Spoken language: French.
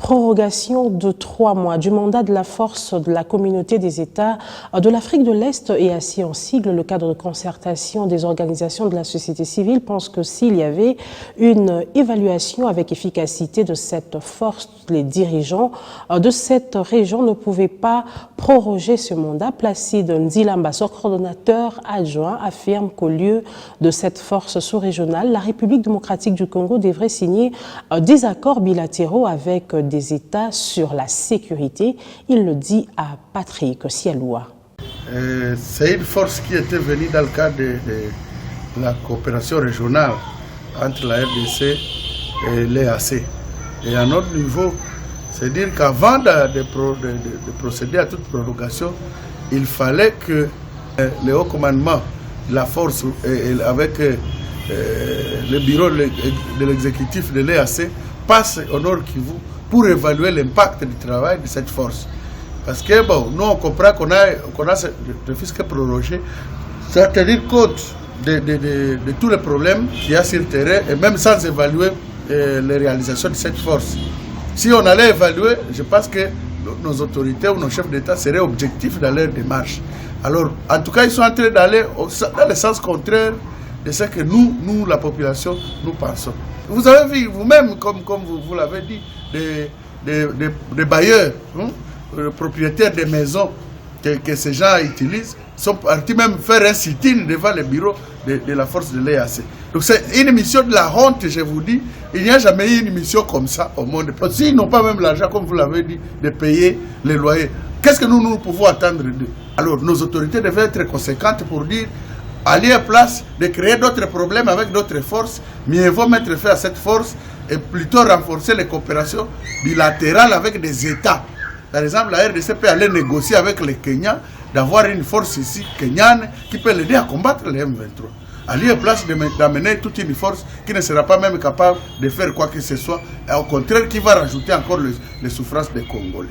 prorogation de 3 mois du mandat de la force de la communauté des États de l'Afrique de l'Est est assis en sigle. Le cadre de concertation des organisations de la société civile pense que s'il y avait une évaluation avec efficacité de cette force, les dirigeants de cette région ne pouvaient pas proroger ce mandat. Placide Nzilambasso, coordonnateur adjoint, affirme qu'au lieu de cette force sous-régionale, la République démocratique du Congo devrait signer des accords bilatéraux avec des États sur la sécurité. Il le dit à Patrick Sialoua. C'est une force qui était venue dans le cadre de la coopération régionale entre la RDC et l'EAC. Et à notre niveau, c'est dire qu'avant de procéder à toute prorogation, il fallait que le haut commandement de la force avec le bureau de l'exécutif de l'EAC passe au Nord Kivu pour évaluer l'impact du travail de cette force. Parce que bon, nous on comprend qu'on a le fisc prorogé, ça tenir compte de tous les problèmes qu'il y a sur le terrain et même sans évaluer les réalisations de cette force. Si on allait évaluer, je pense que nos autorités ou nos chefs d'État seraient objectifs dans leur démarche. Alors, en tout cas, ils sont en train d'aller dans le sens contraire de ce que nous, la population, nous pensons. Vous avez vu vous-même, comme vous l'avez dit, des bailleurs, propriétaires des maisons que ces gens utilisent, sont partis même faire un sit-in devant le bureau de la force de l'EAC. Donc c'est une mission de la honte, je vous dis. Il n'y a jamais eu une mission comme ça au monde. S'ils n'ont pas même l'argent, comme vous l'avez dit, de payer les loyers, qu'est-ce que nous pouvons attendre d'eux? Alors nos autorités devaient être conséquentes pour dire, aller à place de créer d'autres problèmes avec d'autres forces, mieux vaut mettre fin à cette force et plutôt renforcer les coopérations bilatérales avec des États. Par exemple, la RDC peut aller négocier avec les Kenyans d'avoir une force ici kenyane qui peut l'aider à combattre les M23. À lieu place d'amener toute une force qui ne sera pas même capable de faire quoi que ce soit, et au contraire qui va rajouter encore les souffrances des Congolais.